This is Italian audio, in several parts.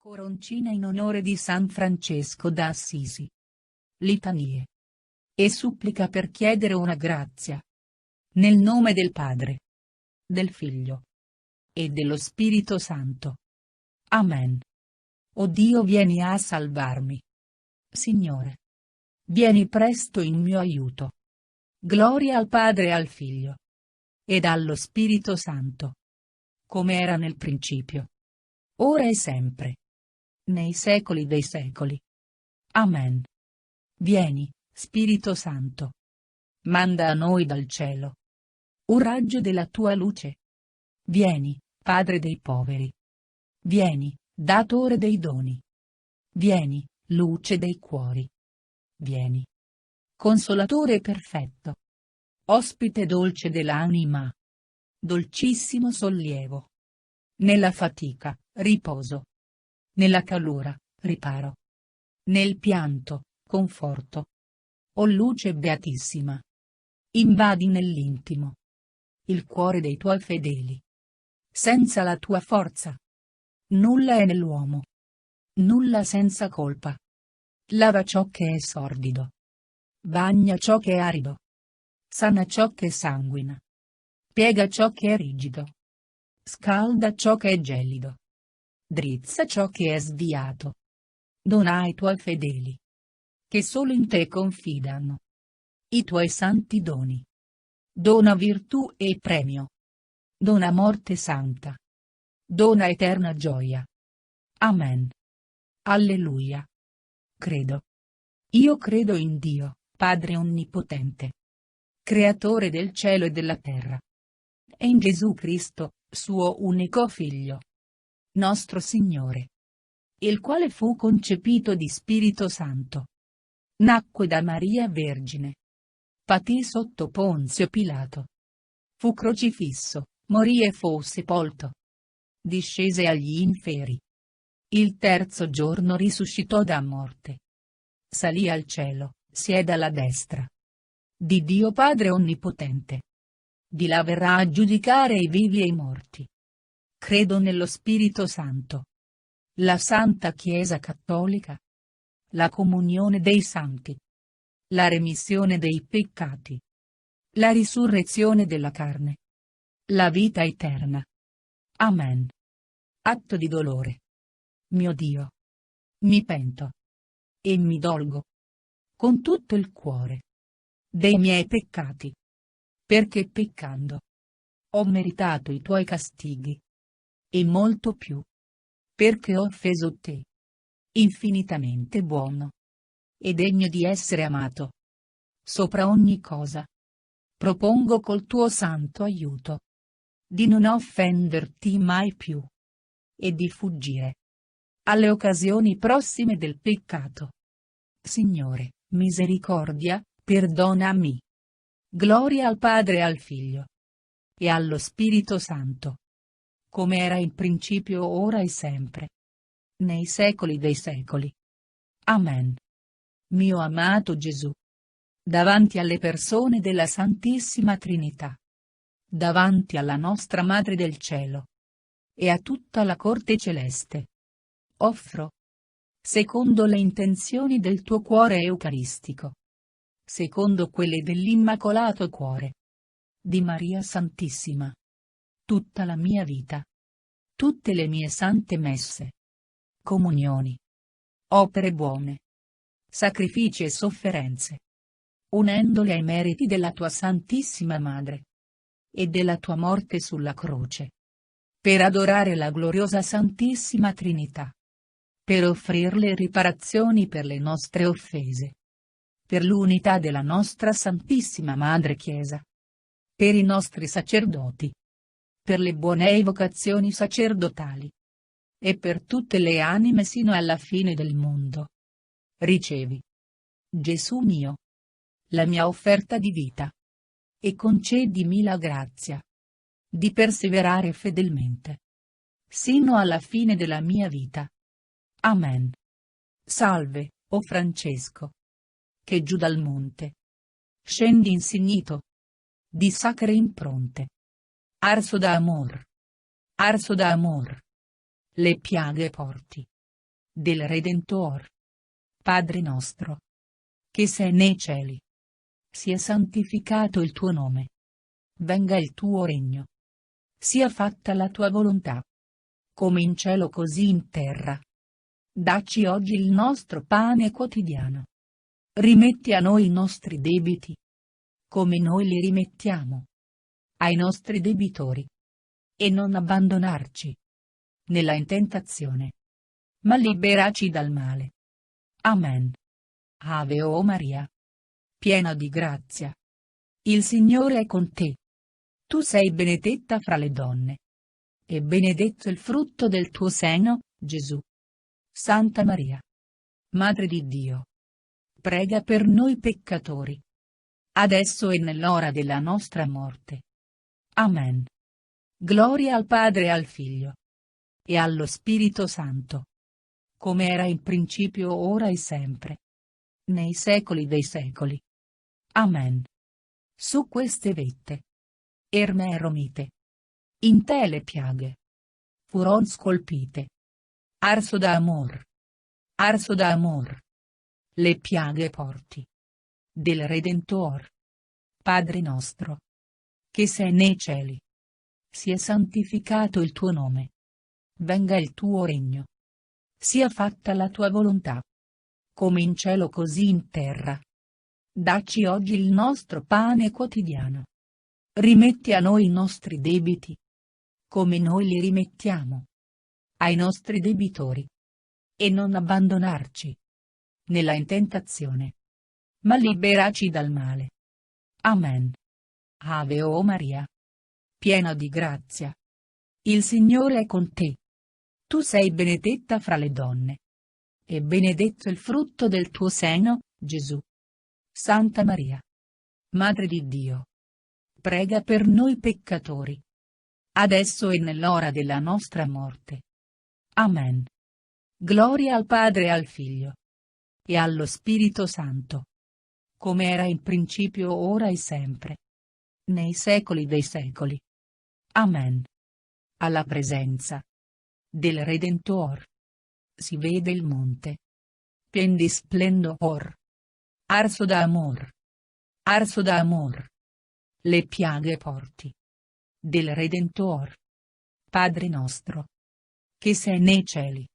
Coroncina in onore di San Francesco d'Assisi. Litanie. E supplica per chiedere una grazia. Nel nome del Padre, del Figlio e dello Spirito Santo. Amen. O Dio, vieni a salvarmi. Signore, vieni presto in mio aiuto. Gloria al Padre e al Figlio ed allo Spirito Santo, come era nel principio, ora e sempre, nei secoli dei secoli. Amen. Vieni, Spirito Santo. Manda a noi dal cielo un raggio della tua luce. Vieni, Padre dei poveri. Vieni, Datore dei doni. Vieni, luce dei cuori. Vieni, Consolatore perfetto. Ospite dolce dell'anima. Dolcissimo sollievo. Nella fatica, riposo. Nella calura, riparo. Nel pianto, conforto. O luce beatissima. Invadi nell'intimo il cuore dei tuoi fedeli. Senza la tua forza nulla è nell'uomo. Nulla senza colpa. Lava ciò che è sordido. Bagna ciò che è arido. Sana ciò che sanguina. Piega ciò che è rigido. Scalda ciò che è gelido. Drizza ciò che è sviato. Dona ai tuoi fedeli, che solo in te confidano, i tuoi santi doni. Dona virtù e premio. Dona morte santa. Dona eterna gioia. Amen. Alleluia. Credo. Io credo in Dio, Padre Onnipotente, Creatore del cielo e della terra, e in Gesù Cristo, suo unico Figlio, nostro Signore, il quale fu concepito di Spirito Santo. Nacque da Maria Vergine. Patì sotto Ponzio Pilato. Fu crocifisso, morì e fu sepolto. Discese agli inferi. Il terzo giorno risuscitò da morte. Salì al cielo, siede alla destra di Dio Padre Onnipotente. Di là verrà a giudicare i vivi e i morti. Credo nello Spirito Santo, la Santa Chiesa Cattolica, la comunione dei santi, la remissione dei peccati, la risurrezione della carne, la vita eterna. Amen. Atto di dolore. Mio Dio, mi pento e mi dolgo con tutto il cuore dei miei peccati, perché peccando ho meritato i tuoi castighi, e molto più, perché ho offeso te, infinitamente buono e degno di essere amato sopra ogni cosa. Propongo col tuo santo aiuto di non offenderti mai più e di fuggire alle occasioni prossime del peccato. Signore, misericordia, perdonami. Gloria al Padre e al Figlio e allo Spirito Santo, come era in principio, ora e sempre, nei secoli dei secoli. Amen. Mio amato Gesù, davanti alle persone della Santissima Trinità, davanti alla nostra Madre del Cielo e a tutta la corte celeste, offro, secondo le intenzioni del tuo cuore eucaristico, secondo quelle dell'Immacolato Cuore di Maria Santissima, tutta la mia vita, tutte le mie sante messe, comunioni, opere buone, sacrifici e sofferenze, unendole ai meriti della tua Santissima Madre e della tua morte sulla croce, per adorare la gloriosa Santissima Trinità, per offrirle riparazioni per le nostre offese, per l'unità della nostra Santissima Madre Chiesa, per i nostri sacerdoti, per le buone evocazioni sacerdotali e per tutte le anime sino alla fine del mondo. Ricevi, Gesù mio, la mia offerta di vita, e concedimi la grazia di perseverare fedelmente sino alla fine della mia vita. Amen. Salve, o Francesco, che giù dal monte scendi insignito di sacre impronte. Arso da amor, le piaghe porti, del Redentor. Padre nostro, che sei nei cieli, sia santificato il tuo nome. Venga il tuo regno. Sia fatta la tua volontà, come in cielo così in terra. Dacci oggi il nostro pane quotidiano. Rimetti a noi i nostri debiti, come noi li rimettiamo ai nostri debitori. E non abbandonarci nella tentazione, ma liberaci dal male. Amen. Ave o Maria, piena di grazia, il Signore è con te. Tu sei benedetta fra le donne, e benedetto il frutto del tuo seno, Gesù. Santa Maria, Madre di Dio, prega per noi peccatori, adesso e nell'ora della nostra morte. Amen. Gloria al Padre e al Figlio, e allo Spirito Santo, come era in principio, ora e sempre, nei secoli dei secoli. Amen. Su queste vette, Erme e Romite, in te le piaghe furon scolpite. Arso da amor, le piaghe porti del Redentor. Padre nostro, che sei nei cieli, sia santificato il tuo nome. Venga il tuo regno. Sia fatta la tua volontà, come in cielo così in terra. Dacci oggi il nostro pane quotidiano. Rimetti a noi i nostri debiti, come noi li rimettiamo ai nostri debitori. E non abbandonarci nella tentazione, ma liberaci dal male. Amen. Ave o Maria, piena di grazia, il Signore è con te. Tu sei benedetta fra le donne, e benedetto il frutto del tuo seno, Gesù. Santa Maria, Madre di Dio, prega per noi peccatori, adesso e nell'ora della nostra morte. Amen. Gloria al Padre e al Figlio, e allo Spirito Santo, come era in principio, ora e sempre, nei secoli dei secoli. Amen. Alla presenza del Redentor si vede il monte pien di splendor. Arso da amor, le piaghe porti del Redentor. Padre nostro, che sei nei cieli,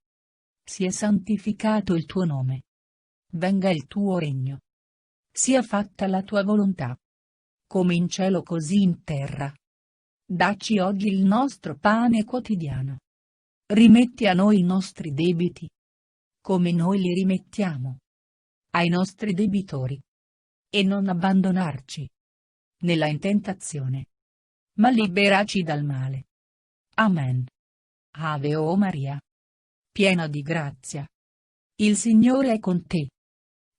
sia santificato il tuo nome. Venga il tuo regno. Sia fatta la tua volontà, come in cielo così in terra. Dacci oggi il nostro pane quotidiano. Rimetti a noi i nostri debiti, come noi li rimettiamo ai nostri debitori. E non abbandonarci nella tentazione, ma liberaci dal male. Amen. Ave o Maria, piena di grazia, il Signore è con te.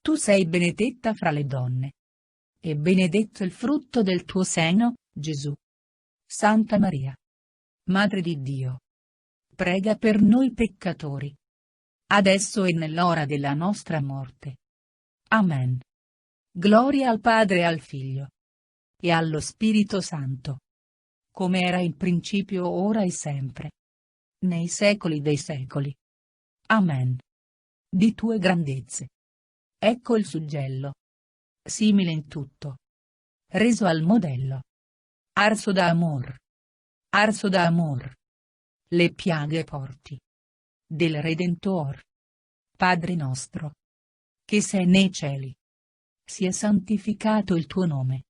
Tu sei benedetta fra le donne, e benedetto il frutto del tuo seno, Gesù. Santa Maria, Madre di Dio, prega per noi peccatori, adesso e nell'ora della nostra morte. Amen. Gloria al Padre e al Figlio, e allo Spirito Santo, come era in principio, ora e sempre, nei secoli dei secoli. Amen. Di tue grandezze. Ecco il suggello, simile in tutto, reso al modello. Arso da amor, le piaghe porti del Redentor. Padre nostro, che sei nei cieli, sia santificato il tuo nome.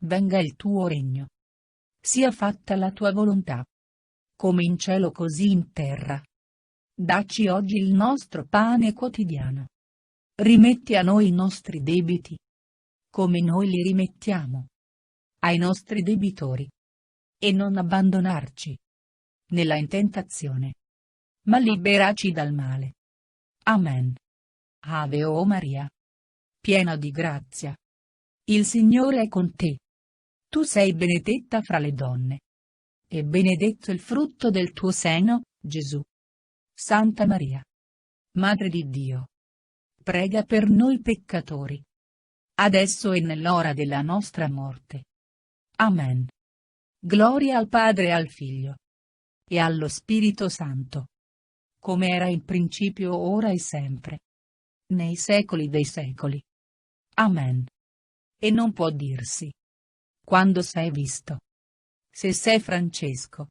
Venga il tuo regno. Sia fatta la tua volontà, come in cielo così in terra. Dacci oggi il nostro pane quotidiano. Rimetti a noi i nostri debiti, come noi li rimettiamo ai nostri debitori. E non abbandonarci nella tentazione, ma liberaci dal male. Amen. Ave o Maria, piena di grazia, il Signore è con te. Tu sei benedetta fra le donne, e benedetto il frutto del tuo seno, Gesù. Santa Maria, Madre di Dio, prega per noi peccatori, adesso e nell'ora della nostra morte. Amen. Gloria al Padre e al Figlio, e allo Spirito Santo, come era in principio, ora e sempre, nei secoli dei secoli. Amen. E non può dirsi: quando sei visto, se sei Francesco,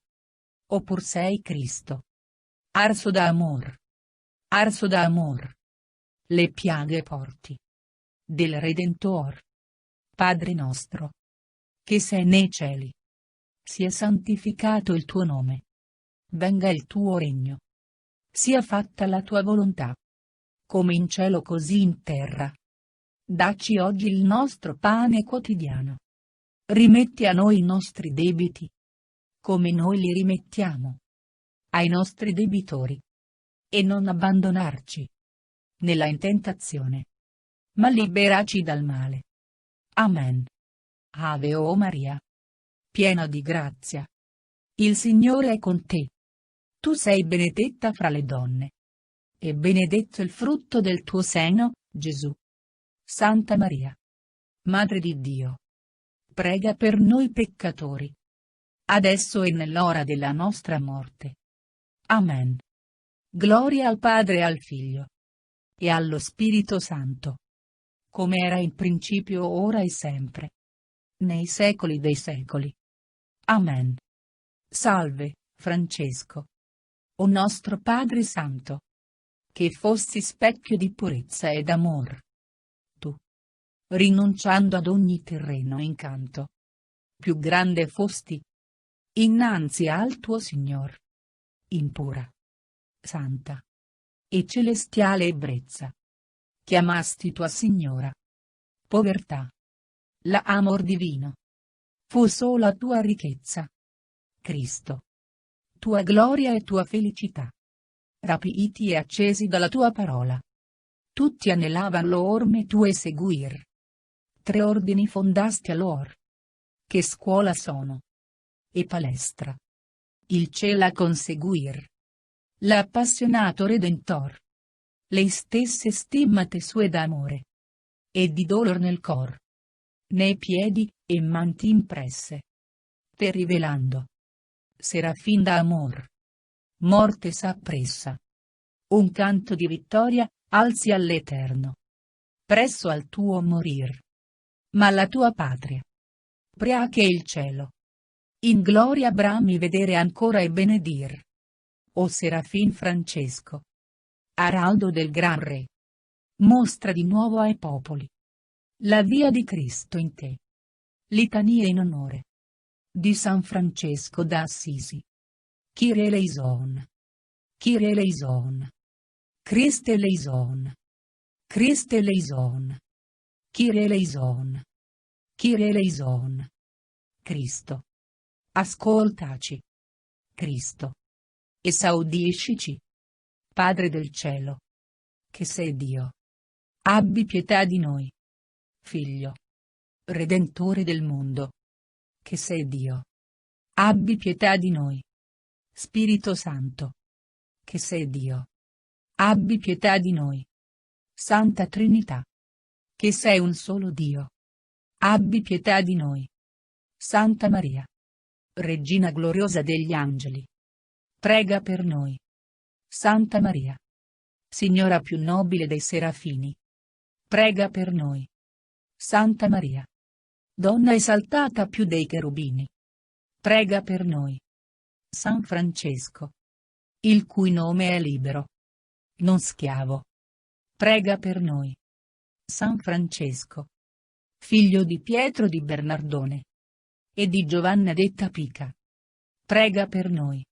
oppur sei Cristo. Arso da amor. Arso da amor. Le piaghe porti del Redentor. Padre nostro, che sei nei cieli, sia santificato il tuo nome. Venga il tuo regno. Sia fatta la tua volontà, come in cielo così in terra. Dacci oggi il nostro pane quotidiano. Rimetti a noi i nostri debiti, come noi li rimettiamo ai nostri debitori. E non abbandonarci nella tentazione, ma liberaci dal male. Amen. Ave o Maria, piena di grazia, il Signore è con te. Tu sei benedetta fra le donne, e benedetto il frutto del tuo seno, Gesù. Santa Maria, Madre di Dio, prega per noi peccatori, adesso e nell'ora della nostra morte. Amen. Gloria al Padre e al Figlio e allo Spirito Santo, come era in principio, ora e sempre, nei secoli dei secoli. Amen. Salve, Francesco, o nostro Padre Santo, che fossi specchio di purezza ed amor. Tu, rinunciando ad ogni terreno incanto, più grande fosti innanzi al tuo Signor, in pura, santa e celestiale ebbrezza. Chiamasti tua Signora. Povertà. La amor divino. Fu sola tua ricchezza. Cristo. Tua gloria e tua felicità. Rapiti e accesi dalla tua parola. Tutti anelavan le orme tue seguir. 3 ordini fondasti allor. Che scuola sono. E palestra. Il cielo a conseguir. L'appassionato Redentor. Le stesse stimmate sue d'amore. E di dolor nel cor. Nei piedi e manti impresse. Te rivelando. Serafin da amor. Morte s'appressa. Un canto di vittoria alzi all'Eterno. Presso al tuo morir. Ma la tua patria, pria che il cielo, in gloria brami vedere ancora e benedir. O Serafin Francesco, araldo del gran Re, mostra di nuovo ai popoli la via di Cristo in te. Litanie in onore di San Francesco d'Assisi. Kyrie eleison. Kyrie eleison. Christe eleison. Christe eleison. Kyrie eleison. Kyrie eleison. Cristo, ascoltaci. Cristo, esaudiscici. Padre del cielo, che sei Dio, abbi pietà di noi. Figlio, Redentore del mondo, che sei Dio, abbi pietà di noi. Spirito Santo, che sei Dio, abbi pietà di noi. Santa Trinità, che sei un solo Dio, abbi pietà di noi. Santa Maria, Regina gloriosa degli angeli, prega per noi. Santa Maria, Signora più nobile dei serafini, prega per noi. Santa Maria, Donna esaltata più dei cherubini, prega per noi. San Francesco, il cui nome è libero, non schiavo, prega per noi. San Francesco, figlio di Pietro di Bernardone e di Giovanna detta Pica, prega per noi.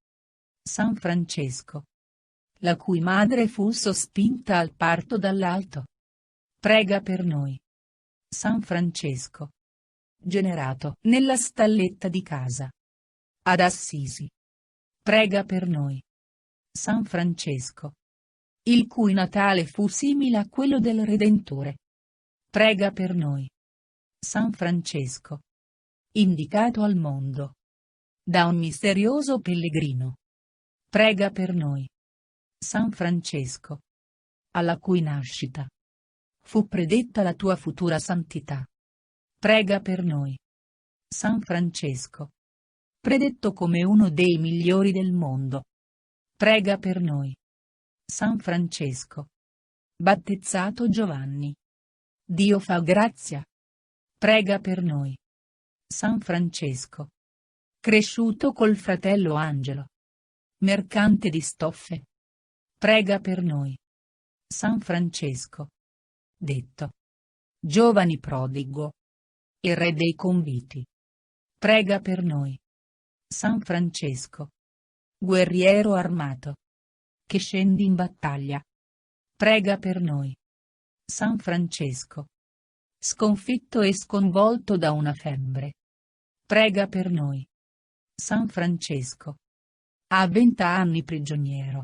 San Francesco, la cui madre fu sospinta al parto dall'alto, prega per noi. San Francesco, generato nella stalletta di casa ad Assisi, prega per noi. San Francesco, il cui Natale fu simile a quello del Redentore, prega per noi. San Francesco, indicato al mondo da un misterioso pellegrino, prega per noi. San Francesco, alla cui nascita fu predetta la tua futura santità, prega per noi. San Francesco, predetto come uno dei migliori del mondo, prega per noi. San Francesco. Battezzato Giovanni. Dio fa grazia. Prega per noi. San Francesco. Cresciuto col fratello Angelo. Mercante di stoffe. Prega per noi. San Francesco. Detto giovani prodigo. E re dei conviti. Prega per noi. San Francesco. Guerriero armato. Che scendi in battaglia. Prega per noi. San Francesco. Sconfitto e sconvolto da una febbre. Prega per noi. San Francesco. Ha 20 anni prigioniero.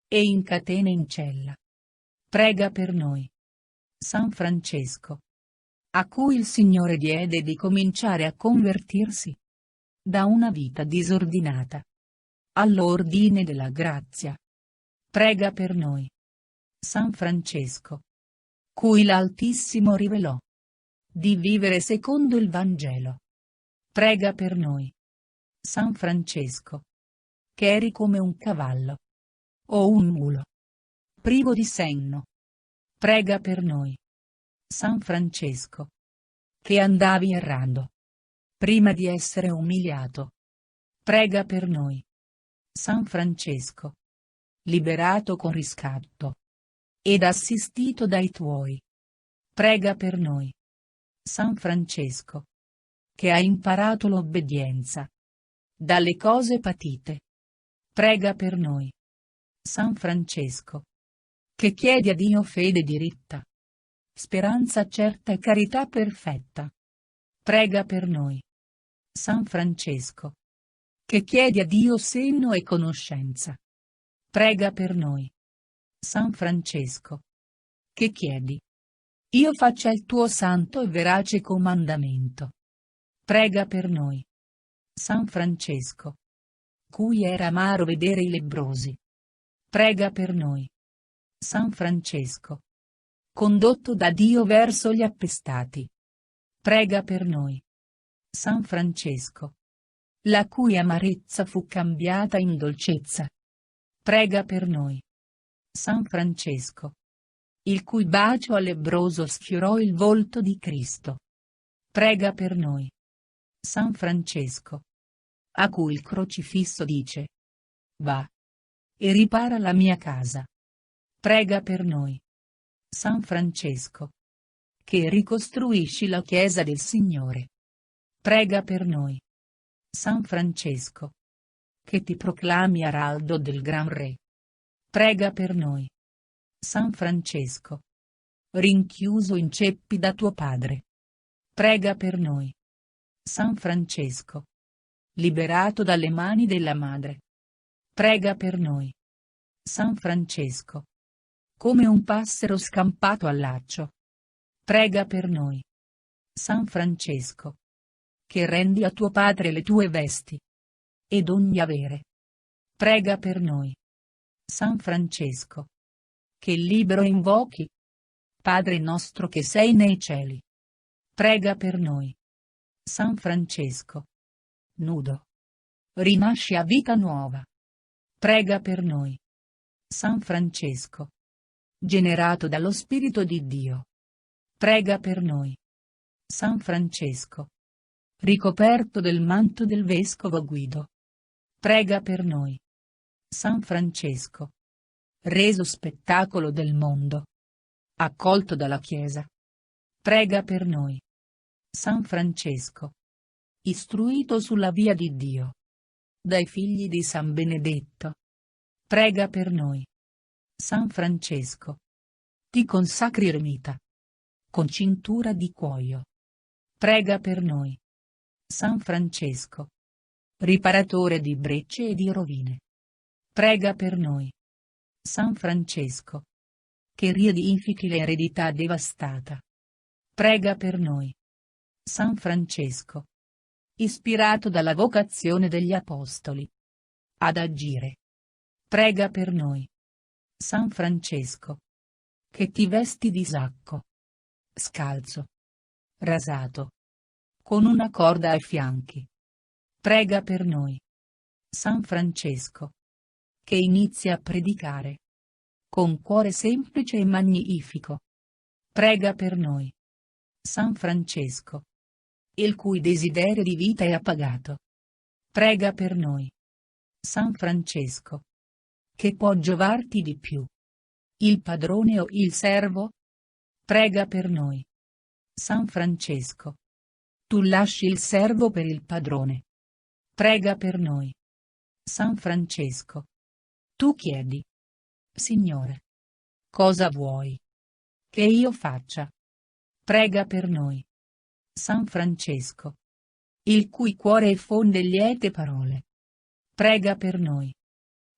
E in catene in cella. Prega per noi. San Francesco. A cui il Signore diede di cominciare a convertirsi da una vita disordinata all'ordine della grazia. Prega per noi. San Francesco. Cui l'Altissimo rivelò di vivere secondo il Vangelo. Prega per noi. San Francesco. Che eri come un cavallo o un mulo privo di senno. Prega per noi. San Francesco. Che andavi errando prima di essere umiliato. Prega per noi. San Francesco. Liberato con riscatto ed assistito dai tuoi. Prega per noi. San Francesco. Che ha imparato l'obbedienza dalle cose patite. Prega per noi. San Francesco. Che chiedi a Dio fede diritta, speranza certa e carità perfetta. Prega per noi. San Francesco. Che chiedi a Dio senno e conoscenza. Prega per noi. San Francesco. Che chiedi io faccia il tuo santo e verace comandamento. Prega per noi. San Francesco. Cui era amaro vedere i lebbrosi. Prega per noi. San Francesco. Condotto da Dio verso gli appestati. Prega per noi. San Francesco. La cui amarezza fu cambiata in dolcezza. Prega per noi. San Francesco. Il cui bacio al lebbroso sfiorò il volto di Cristo. Prega per noi. San Francesco. A cui il crocifisso dice: va e ripara la mia casa. Prega per noi. San Francesco. Che ricostruisci la Chiesa del Signore. Prega per noi. San Francesco. Che ti proclami araldo del Gran Re. Prega per noi. San Francesco. Rinchiuso in ceppi da tuo Padre. Prega per noi. San Francesco. Liberato dalle mani della Madre. Prega per noi. San Francesco. Come un passero scampato al laccio. Prega per noi. San Francesco. Che rendi a tuo Padre le tue vesti ed ogni avere. Prega per noi. San Francesco. Che libero invochi Padre nostro che sei nei cieli. Prega per noi. San Francesco. Nudo. Rinasci a vita nuova. Prega per noi. San Francesco. Generato dallo Spirito di Dio. Prega per noi. San Francesco. Ricoperto del manto del Vescovo Guido. Prega per noi. San Francesco. Reso spettacolo del mondo. Accolto dalla Chiesa. Prega per noi. San Francesco. Istruito sulla via di Dio. Dai figli di San Benedetto. Prega per noi. San Francesco. Ti consacri eremita. Con cintura di cuoio. Prega per noi. San Francesco. Riparatore di brecce e di rovine. Prega per noi. San Francesco. Che riedifichi l'eredità devastata. Prega per noi. San Francesco. Ispirato dalla vocazione degli Apostoli ad agire. Prega per noi. San Francesco. Che ti vesti di sacco. Scalzo. Rasato. Con una corda ai fianchi. Prega per noi. San Francesco. Che inizi a predicare. con cuore semplice e magnifico. Prega per noi. San Francesco, il cui desiderio di vita è appagato. Prega per noi. San Francesco, che può giovarti di più, il padrone o il servo? Prega per noi. San Francesco, tu lasci il servo per il padrone. Prega per noi. San Francesco, tu chiedi: Signore, cosa vuoi che io faccia? Prega per noi. San Francesco, il cui cuore effonde liete parole. Prega per noi.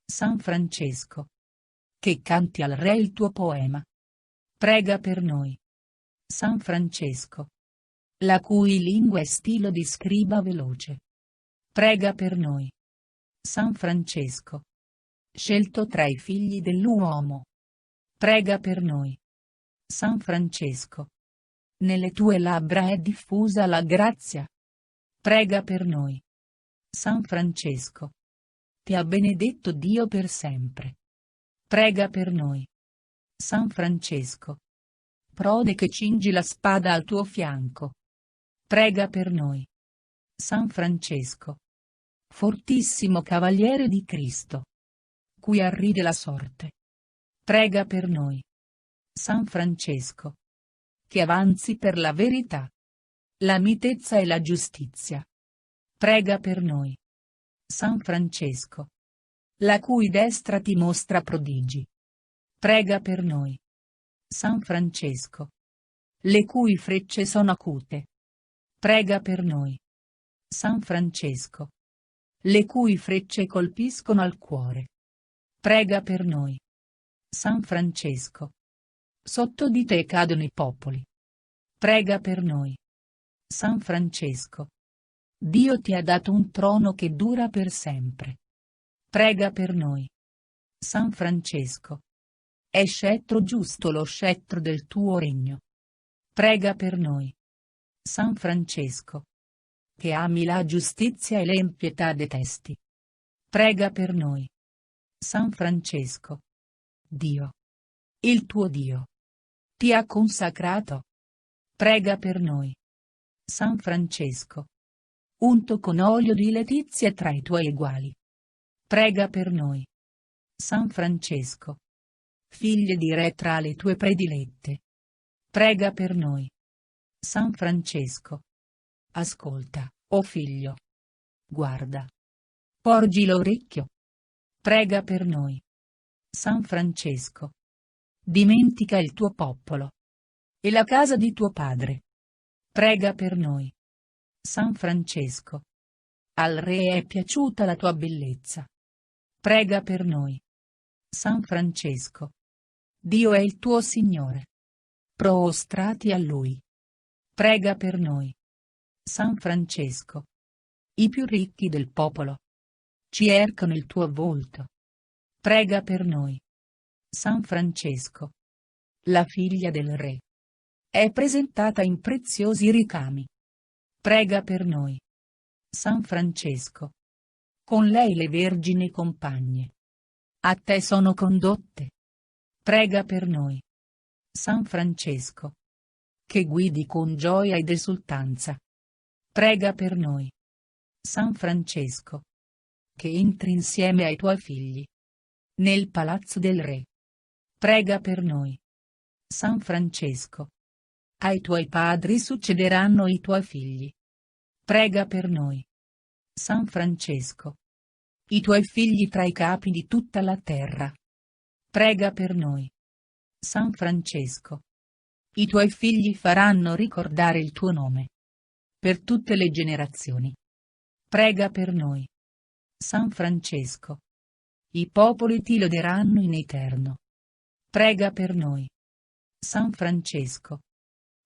San Francesco, che canti al Re il tuo poema. Prega per noi. San Francesco, la cui lingua è stilo di scriba veloce. Prega per noi. San Francesco, scelto tra i figli dell'uomo. Prega per noi. San Francesco, nelle tue labbra è diffusa la grazia. Prega per noi. San Francesco, ti ha benedetto Dio per sempre. Prega per noi. San Francesco, prode che cingi la spada al tuo fianco. Prega per noi. San Francesco, fortissimo cavaliere di Cristo, cui arride la sorte. Prega per noi. San Francesco, che avanzi per la verità, la mitezza e la giustizia. Prega per noi. San Francesco, la cui destra ti mostra prodigi. Prega per noi. San Francesco, le cui frecce sono acute. Prega per noi. San Francesco, le cui frecce colpiscono al cuore. Prega per noi. San Francesco, sotto di te cadono i popoli. Prega per noi. San Francesco, Dio ti ha dato un trono che dura per sempre. Prega per noi. San Francesco, è scettro giusto lo scettro del tuo regno. Prega per noi. San Francesco, che ami la giustizia e l'empietà detesti. Prega per noi. San Francesco, Dio, il tuo Dio, ti ha consacrato. Prega per noi. San Francesco, unto con olio di letizia tra i tuoi eguali. Prega per noi. San Francesco, figlia di Re tra le tue predilette. Prega per noi. San Francesco, ascolta, o figlio. Guarda. Porgi l'orecchio. Prega per noi. San Francesco, dimentica il tuo popolo e la casa di tuo padre. Prega per noi. San Francesco, al Re è piaciuta la tua bellezza. Prega per noi. San Francesco, Dio è il tuo Signore. Prostrati a Lui. Prega per noi. San Francesco, i più ricchi del popolo cercano il tuo volto. Prega per noi. San Francesco, la figlia del Re, è presentata in preziosi ricami. Prega per noi. San Francesco, con lei le vergini compagne a te sono condotte. Prega per noi. San Francesco, che guidi con gioia ed esultanza. Prega per noi. San Francesco, che entri insieme ai tuoi figli nel palazzo del Re. Prega per noi. San Francesco, ai tuoi padri succederanno i tuoi figli. Prega per noi. San Francesco, i tuoi figli tra i capi di tutta la terra. Prega per noi. San Francesco, i tuoi figli faranno ricordare il tuo nome per tutte le generazioni. Prega per noi. San Francesco, i popoli ti loderanno in eterno. Prega per noi. San Francesco,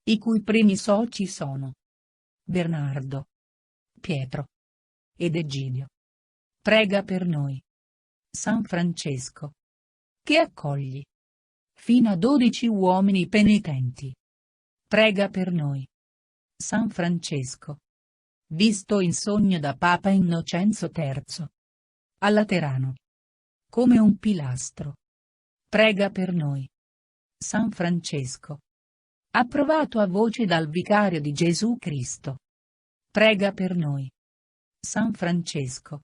i cui primi soci sono Bernardo, Pietro ed Egidio. Prega per noi. San Francesco, che accogli fino a 12 uomini penitenti. Prega per noi. San Francesco, visto in sogno da Papa Innocenzo III, a Laterano, come un pilastro. Prega per noi. San Francesco. Approvato a voce dal Vicario di Gesù Cristo. Prega per noi. San Francesco.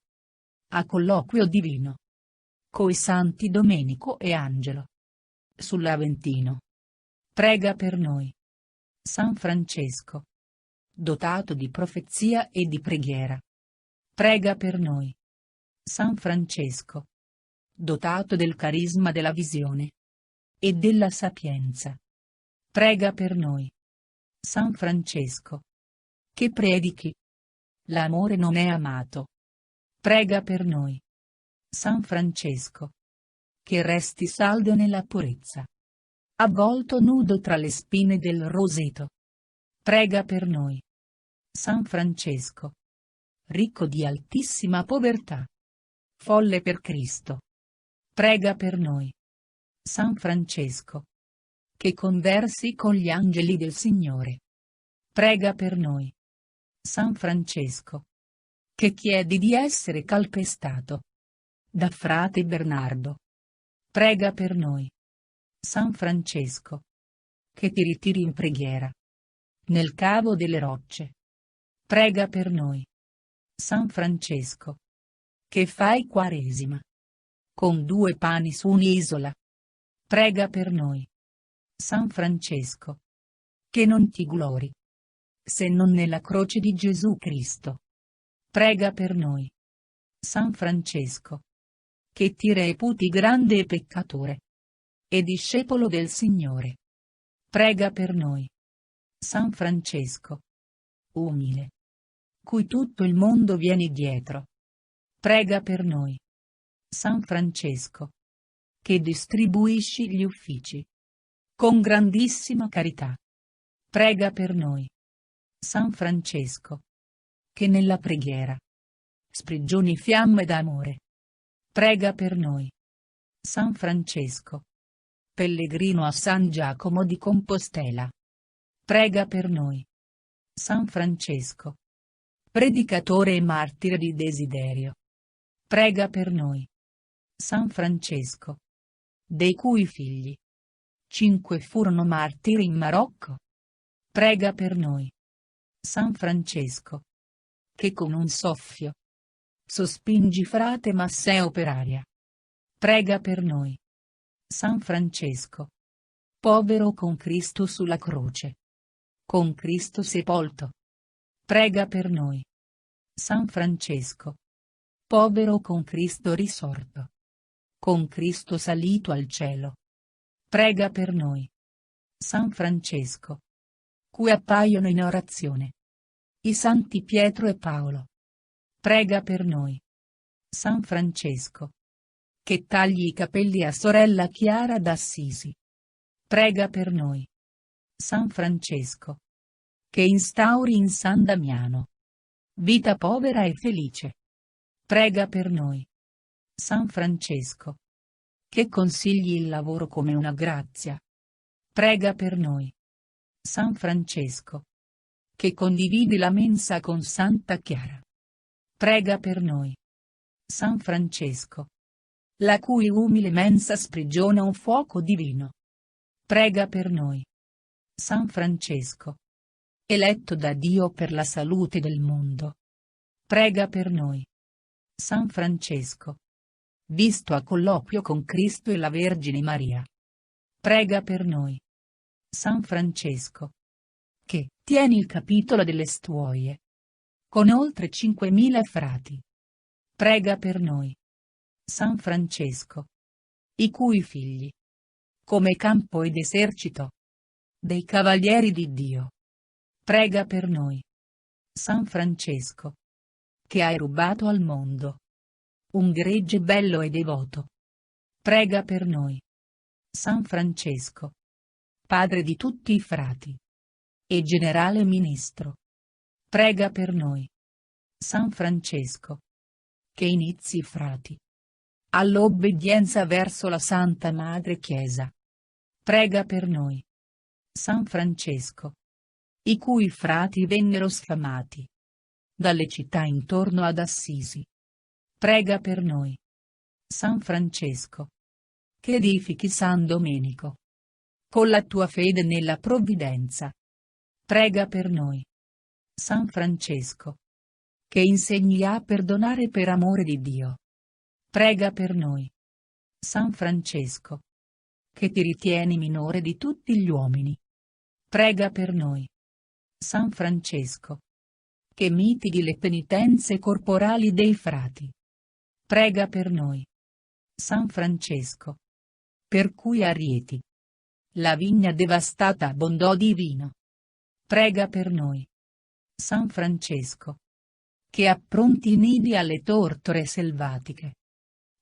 A colloquio divino. Coi santi Domenico e Angelo. Sull'Aventino. Prega per noi. San Francesco. Dotato di profezia e di preghiera. Prega per noi. San Francesco. Dotato del carisma della visione. E della sapienza. Prega per noi. San Francesco. Che predichi. L'amore non è amato. Prega per noi. San Francesco. Che resti saldo nella purezza. Avvolto nudo tra le spine del roseto. Prega per noi. San Francesco. Ricco di altissima povertà. Folle per Cristo. Prega per noi. San Francesco. Che conversi con gli angeli del Signore. Prega per noi. San Francesco. Che chiedi di essere calpestato. Da frate Bernardo. Prega per noi. San Francesco. Che ti ritiri in preghiera. Nel cavo delle rocce. Prega per noi. San Francesco. Che fai Quaresima. Con 2 pani su un'isola. Prega per noi. San Francesco. Che non ti glori. Se non nella croce di Gesù Cristo. Prega per noi. San Francesco. Che ti reputi grande e peccatore. E discepolo del Signore. Prega per noi. San Francesco. Umile. Cui tutto il mondo viene dietro. Prega per noi. San Francesco. Che distribuisci gli uffici. Con grandissima carità. Prega per noi. San Francesco. Che nella preghiera. Sprigioni fiamme d'amore. Prega per noi. San Francesco. Pellegrino a San Giacomo di Compostela. Prega per noi. San Francesco. Predicatore e martire di desiderio. Prega per noi. San Francesco. Dei cui figli 5 furono martiri in Marocco. Prega per noi. San Francesco. Che con un soffio sospingi frate Masseo per aria. Prega per noi. San Francesco. Povero con Cristo sulla croce. Con Cristo sepolto. Prega per noi. San Francesco. Povero con Cristo risorto. Con Cristo salito al cielo. Prega per noi. San Francesco. Cui appaiono in orazione i santi Pietro e Paolo. Prega per noi. San Francesco. Che tagli i capelli a sorella Chiara d'Assisi. Prega per noi. San Francesco. Che instauri in San Damiano vita povera e felice. Prega per noi. San Francesco. Che consigli il lavoro come una grazia. Prega per noi. San Francesco. Che condividi la mensa con Santa Chiara. Prega per noi. San Francesco. La cui umile mensa sprigiona un fuoco divino. Prega per noi. San Francesco. Eletto da Dio per la salute del mondo. Prega per noi. San Francesco. Visto a colloquio con Cristo e la Vergine Maria. Prega per noi. San Francesco. Che tieni il capitolo delle stuoie. Con oltre 5.000 frati. Prega per noi. San Francesco. I cui figli. Come campo ed esercito. Dei cavalieri di Dio. Prega per noi. San Francesco. Che hai rubato al mondo un gregge bello e devoto. Prega per noi. San Francesco. Padre di tutti i frati. E generale ministro. Prega per noi. San Francesco. Che inizi frati all'obbedienza verso la Santa Madre Chiesa. Prega per noi. San Francesco. I cui frati vennero sfamati dalle città intorno ad Assisi. Prega per noi. San Francesco. che edifichi San Domenico. Con la tua fede nella provvidenza. Prega per noi. San Francesco. Che insegni a perdonare per amore di Dio. Prega per noi. San Francesco. Che ti ritieni minore di tutti gli uomini. Prega per noi. San Francesco. Che mitighi le penitenze corporali dei frati. Prega per noi. San Francesco. Per cui a Rieti la vigna devastata abbondò di vino. Prega per noi. San Francesco. Che appronti i nidi alle tortore selvatiche.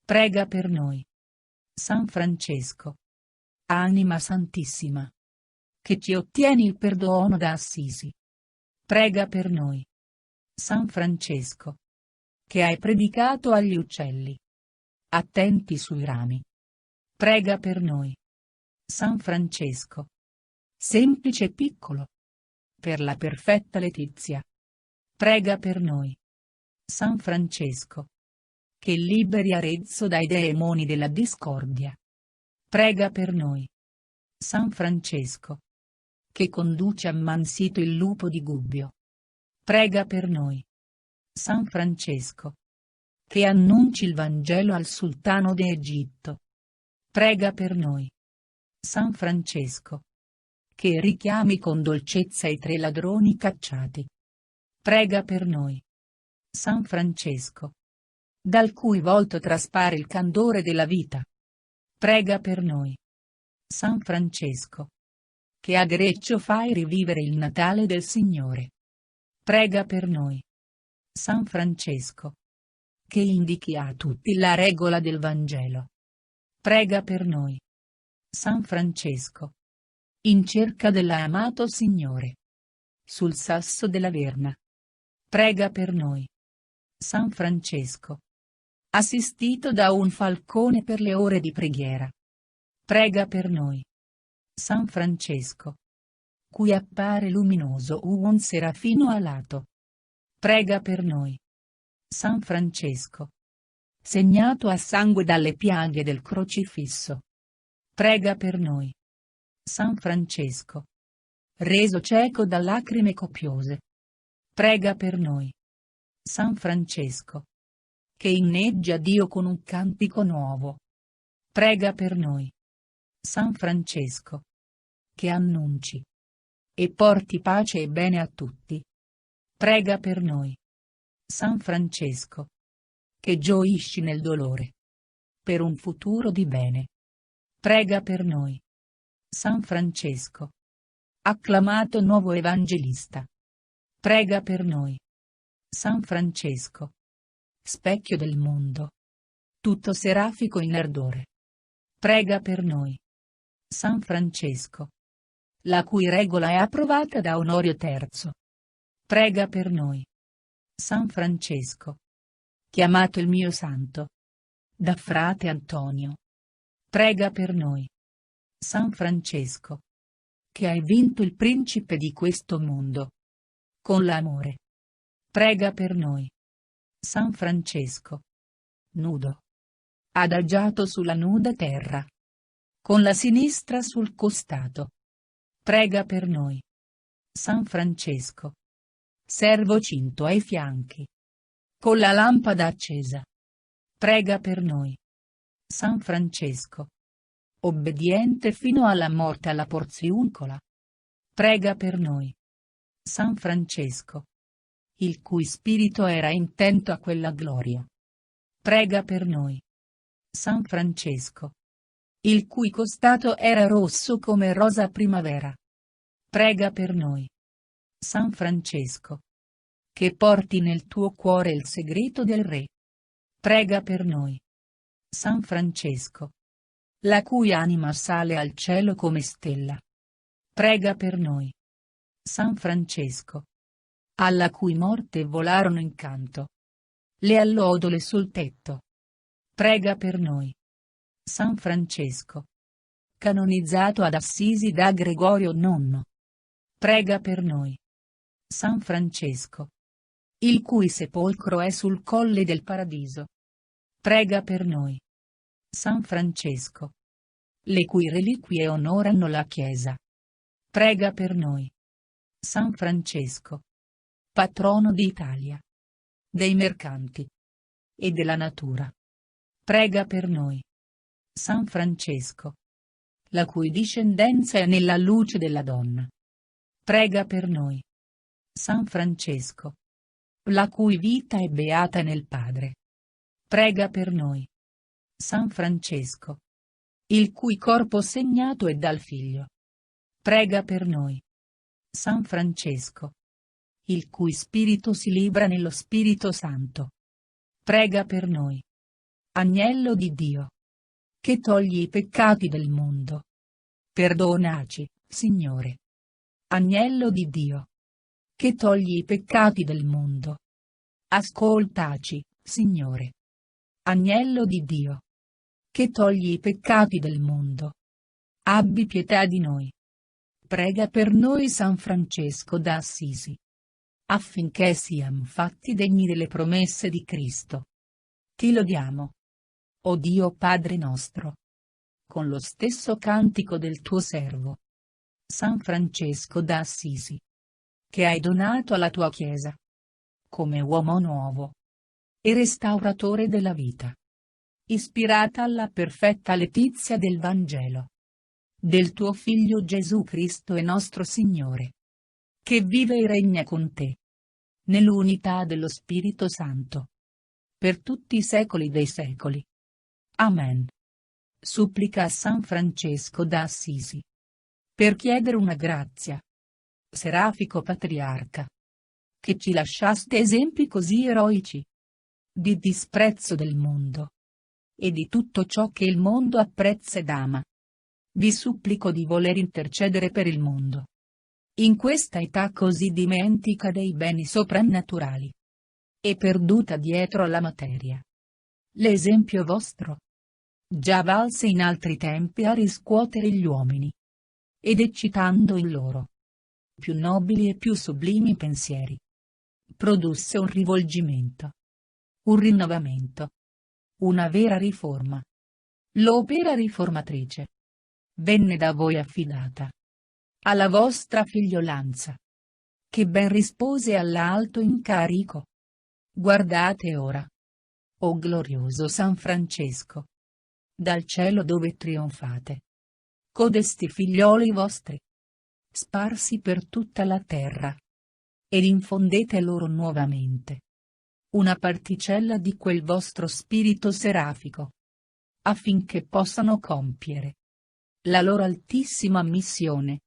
Prega per noi. San Francesco. Anima Santissima. Che ci ottieni il perdono da Assisi. Prega per noi. San Francesco. Che hai predicato agli uccelli. Attenti sui rami. Prega per noi. San Francesco. Semplice e piccolo. Per la perfetta letizia. Prega per noi. San Francesco. Che liberi Arezzo dai demoni della discordia. Prega per noi. San Francesco. Che conduce ammansito il lupo di Gubbio. Prega per noi. San Francesco. Che annunci il Vangelo al sultano d'Egitto. Prega per noi. San Francesco. Che richiami con dolcezza i 3 ladroni cacciati. Prega per noi. San Francesco. Dal cui volto traspare il candore della vita. Prega per noi. San Francesco. Che a Greccio fai rivivere il Natale del Signore. Prega per noi. San Francesco. Che indichi a tutti la regola del Vangelo. Prega per noi. San Francesco. In cerca dell'amato Signore. Sul sasso della Verna. Prega per noi. San Francesco. Assistito da un falcone per le ore di preghiera. Prega per noi. San Francesco. Cui appare luminoso un serafino alato. Prega per noi. San Francesco. Segnato a sangue dalle piaghe del crocifisso. Prega per noi. San Francesco. Reso cieco da lacrime copiose. Prega per noi. San Francesco. Che inneggia Dio con un cantico nuovo. Prega per noi. San Francesco. Che annunci e porti pace e bene a tutti. Prega per noi. San Francesco. Che gioisci nel dolore. Per un futuro di bene. Prega per noi. San Francesco. Acclamato nuovo evangelista. Prega per noi. San Francesco. Specchio del mondo. Tutto serafico in ardore. Prega per noi. San Francesco. La cui regola è approvata da Onorio III. Prega per noi. San Francesco. Chiamato il mio santo. Da frate Antonio. Prega per noi. San Francesco. Che hai vinto il principe di questo mondo. Con l'amore. Prega per noi. San Francesco. Nudo. Adagiato sulla nuda terra. Con la sinistra sul costato. Prega per noi. San Francesco. Servo cinto ai fianchi. Con la lampada accesa. Prega per noi. San Francesco. Obbediente fino alla morte alla porziuncola. Prega per noi. San Francesco. Il cui spirito era intento a quella gloria. Prega per noi. San Francesco. Il cui costato era rosso come rosa primavera. Prega per noi. San Francesco. Che porti nel tuo cuore il segreto del Re. Prega per noi. San Francesco. La cui anima sale al cielo come stella. Prega per noi. San Francesco. Alla cui morte volarono in canto le allodole sul tetto. Prega per noi. San Francesco. Canonizzato ad Assisi da Gregorio IX. Prega per noi. San Francesco. Il cui sepolcro è sul colle del Paradiso. Prega per noi. San Francesco. le cui reliquie onorano la Chiesa. Prega per noi. San Francesco, patrono d'Italia, dei mercanti e della natura. Prega per noi. San Francesco, la cui discendenza è nella luce della donna. Prega per noi. San Francesco, la cui vita è beata nel Padre. Prega per noi. San Francesco, il cui corpo segnato è dal Figlio. Prega per noi. San Francesco, il cui spirito si libra nello Spirito Santo. Prega per noi. Agnello di Dio, che togli i peccati del mondo. Perdonaci, Signore. Agnello di Dio, che togli i peccati del mondo. Ascoltaci, Signore. Agnello di Dio, che togli i peccati del mondo. Abbi pietà di noi. Prega per noi San Francesco d'Assisi, affinché siamo fatti degni delle promesse di Cristo. Ti lodiamo, o Dio Padre nostro, con lo stesso cantico del tuo servo, San Francesco d'Assisi, che hai donato alla tua Chiesa, come uomo nuovo e restauratore della vita, ispirata alla perfetta letizia del Vangelo, del tuo Figlio Gesù Cristo e nostro Signore, che vive e regna con te, nell'unità dello Spirito Santo, per tutti i secoli dei secoli. Amen. Supplica a San Francesco d'Assisi, per chiedere una grazia. Serafico Patriarca, che ci lasciaste esempi così eroici, di disprezzo del mondo, e di tutto ciò che il mondo apprezza ed ama. Vi supplico di voler intercedere per il mondo, in questa età così dimentica dei beni soprannaturali, e perduta dietro alla materia. L'esempio vostro già valse in altri tempi a riscuotere gli uomini, ed eccitando in loro più nobili e più sublimi pensieri, produsse un rivolgimento, un rinnovamento, una vera riforma. L'opera riformatrice venne da voi affidata alla vostra figliolanza, che ben rispose all'alto incarico. Guardate ora, o glorioso San Francesco, dal cielo dove trionfate, codesti figlioli vostri, sparsi per tutta la terra, ed infondete loro nuovamente una particella di quel vostro spirito serafico, affinché possano compiere la loro altissima missione.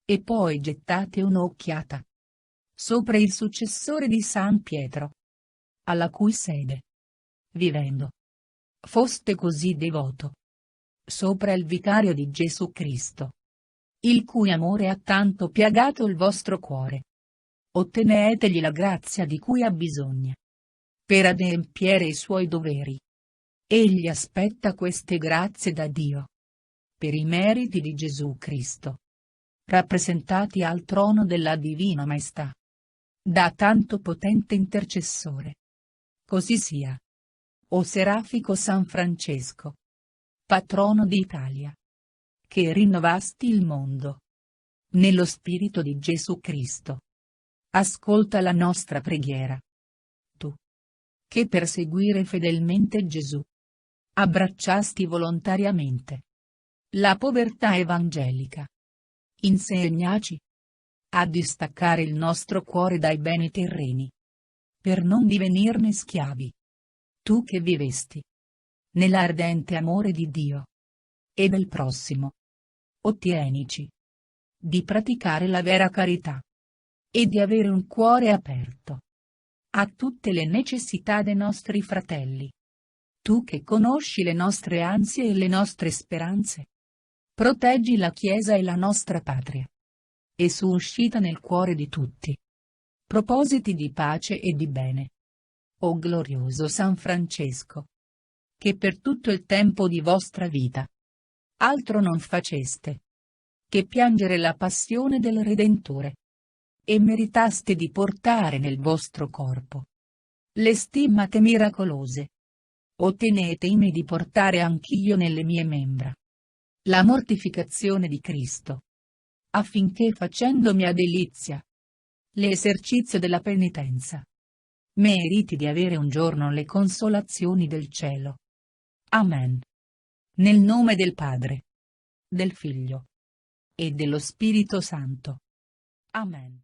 E poi gettate un'occhiata sopra il successore di San Pietro, alla cui sede, vivendo, foste così devoto, sopra il vicario di Gesù Cristo, il cui amore ha tanto piagato il vostro cuore. Ottenetegli la grazia di cui ha bisogno, per adempiere i suoi doveri. Egli aspetta queste grazie da Dio, per i meriti di Gesù Cristo, rappresentati al trono della Divina Maestà, da tanto potente intercessore. Così sia. O Serafico San Francesco, patrono d'Italia, che rinnovasti il mondo nello spirito di Gesù Cristo, ascolta la nostra preghiera. Tu, che per seguire fedelmente Gesù abbracciasti volontariamente la povertà evangelica, insegnaci a distaccare il nostro cuore dai beni terreni, per non divenirne schiavi. Tu che vivesti nell'ardente amore di Dio e del prossimo, ottienici di praticare la vera carità e di avere un cuore aperto a tutte le necessità dei nostri fratelli. Tu che conosci le nostre ansie e le nostre speranze, proteggi la Chiesa e la nostra patria, e suscita nel cuore di tutti propositi di pace e di bene. O glorioso San Francesco, che per tutto il tempo di vostra vita altro non faceste che piangere la passione del Redentore, e meritaste di portare nel vostro corpo le stimmate miracolose, ottenetemi di portare anch'io nelle mie membra la mortificazione di Cristo, affinché facendomi a delizia l'esercizio della penitenza, meriti di avere un giorno le consolazioni del cielo. Amen. Nel nome del Padre, del Figlio e dello Spirito Santo. Amen.